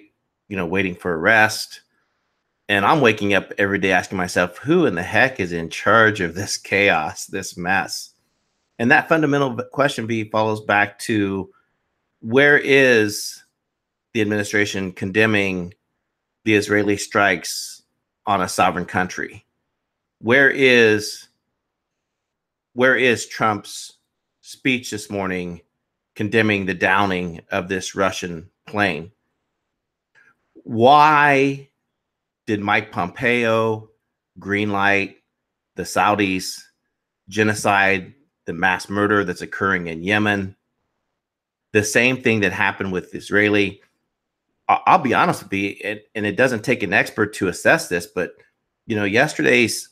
waiting for arrest. And I'm waking up every day asking myself, who in the heck is in charge of this chaos, this mess? And that fundamental question, follows back to, where is the administration condemning the Israeli strikes on a sovereign country? Where is Trump's speech this morning condemning the downing of this Russian plane? Why did Mike Pompeo greenlight the Saudis' genocide, the mass murder that's occurring in Yemen? The same thing that happened with Israeli. I'll be honest with you, and it doesn't take an expert to assess this, but yesterday's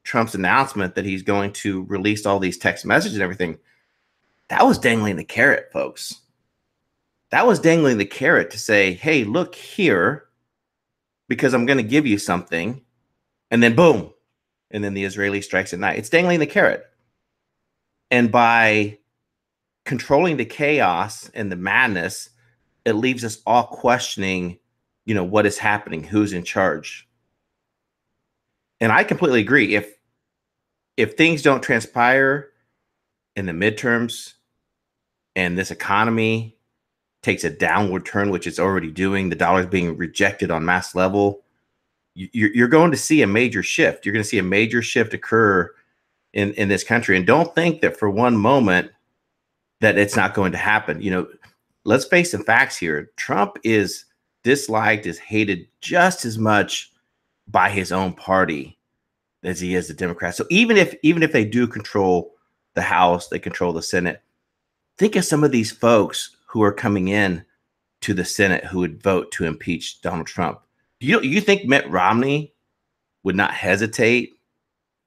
Trump's announcement that he's going to release all these text messages and everything, that was dangling the carrot, folks. That was dangling the carrot to say, hey, look here, because I'm going to give you something, and then boom, and then the Israeli strikes at night. It's dangling the carrot. And by controlling the chaos and the madness, it leaves us all questioning, what is happening, who's in charge. And I completely agree. If things don't transpire in the midterms and this economy takes a downward turn, which it's already doing, the dollar's being rejected on mass level, you're going to see a major shift. You're going to see a major shift occur in this country. And don't think that for one moment that it's not going to happen. Let's face some facts here. Trump is disliked, is hated just as much by his own party as he is the Democrats. So even if they do control the House, they control the Senate, think of some of these folks who are coming in to the Senate who would vote to impeach Donald Trump. You think Mitt Romney would not hesitate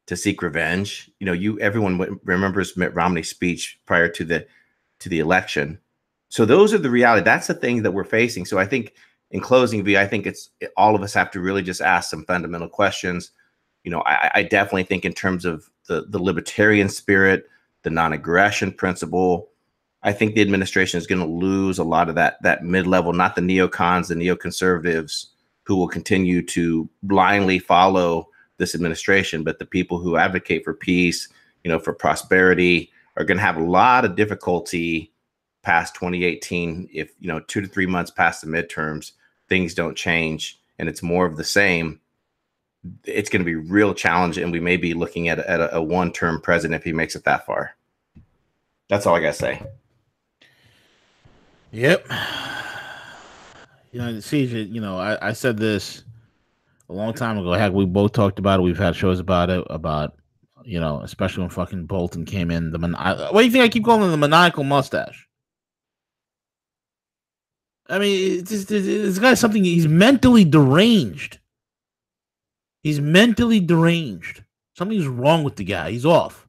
to seek revenge? Everyone remembers Mitt Romney's speech prior to the election. So those are the reality. That's the thing that we're facing. So I think in closing, I think all of us have to really just ask some fundamental questions. I definitely think in terms of the libertarian spirit, the non-aggression principle, I think the administration is going to lose a lot of that mid-level, not the neocons, the neoconservatives who will continue to blindly follow this administration, but the people who advocate for peace, for prosperity, are going to have a lot of difficulty past 2018. If 2 to 3 months past the midterms, things don't change and it's more of the same, it's going to be real challenge, and we may be looking at a one-term president if he makes it that far. That's all I got to say. Yep. Siege, I said this a long time ago. Heck, we both talked about it. We've had shows about it, especially when fucking Bolton came in. What do you think I keep calling him? The maniacal mustache. I mean, this guy's something. He's mentally deranged. He's mentally deranged. Something's wrong with the guy. He's off.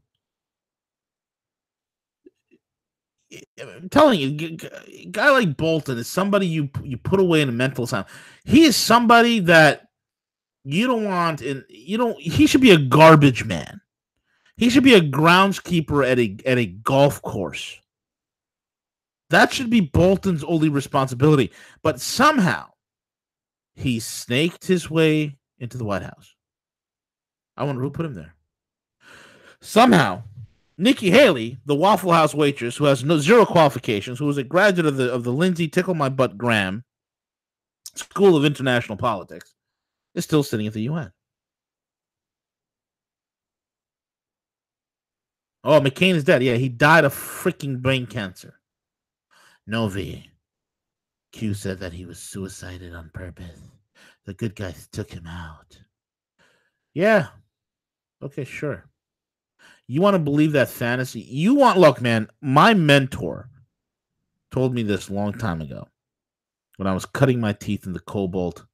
I'm telling you, a guy like Bolton is somebody you put away in a mental asylum. He is somebody that you don't want, he should be a garbage man. He should be a groundskeeper at a golf course. That should be Bolton's only responsibility. But somehow he snaked his way into the White House. I wonder who put him there. Somehow Nikki Haley, the Waffle House waitress who has zero qualifications, who was a graduate of the Lindsay Tickle My Butt Graham School of International Politics, is still sitting at the UN. Oh, McCain is dead. Yeah, he died of freaking brain cancer. No, V. Q said that he was suicided on purpose. The good guys took him out. Yeah. Okay, sure. You want to believe that fantasy? Look, man, my mentor told me this a long time ago. when I was cutting my teeth in the cobalt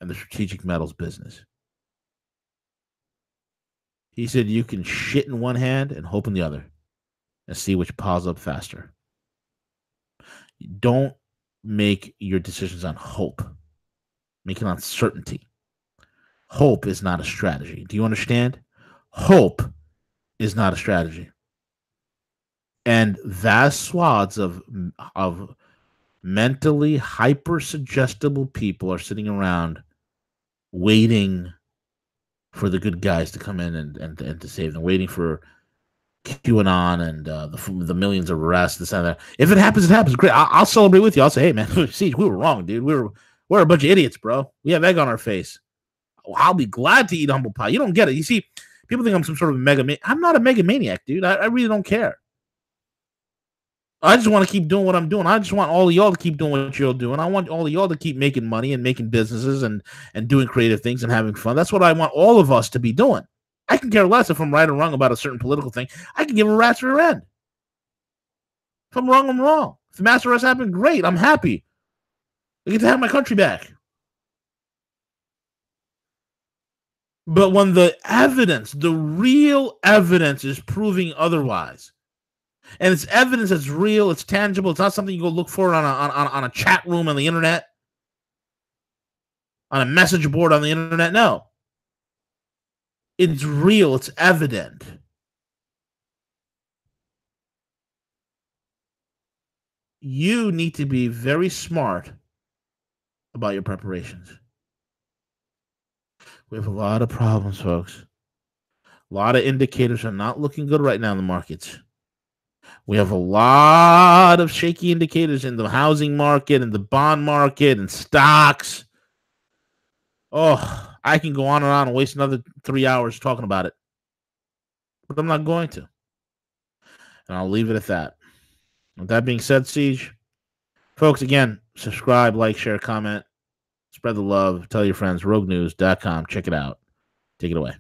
and the strategic metals business. He said you can shit in one hand and hope in the other and see which piles up faster. Don't make your decisions on hope. Make it on certainty. Hope is not a strategy. Do you understand? Hope is not a strategy. And vast swaths of mentally hyper-suggestible people are sitting around waiting for the good guys to come in and to save them, waiting for QAnon and the millions of arrests, this and that. If it happens, it happens. Great. I'll celebrate with you. I'll say, hey, man, see, we were wrong, dude. We're a bunch of idiots, bro. We have egg on our face. I'll be glad to eat humble pie. You don't get it. You see, people think I'm some sort of mega. I'm not a megamaniac, dude. I really don't care. I just want to keep doing what I'm doing. I just want all of y'all to keep doing what you're doing. I want all of y'all to keep making money and making businesses and doing creative things and having fun. That's what I want all of us to be doing. I can care less if I'm right or wrong about a certain political thing. I can give a rat's rear end. If I'm wrong, I'm wrong. If the mass arrest happened, great. I'm happy. I get to have my country back. But when the evidence, the real evidence is proving otherwise, and it's evidence that's real, it's tangible, it's not something you go look for on a chat room on the internet, on a message board on the internet. No. It's real, it's evident. You need to be very smart about your preparations. We have a lot of problems, folks. A lot of indicators are not looking good right now in the markets. We have a lot of shaky indicators in the housing market and the bond market and stocks. Oh, I can go on and on and waste another 3 hours talking about it. But I'm not going to. And I'll leave it at that. With that being said, Siege, folks, again, subscribe, like, share, comment, spread the love, tell your friends, roguenews.com. Check it out. Take it away.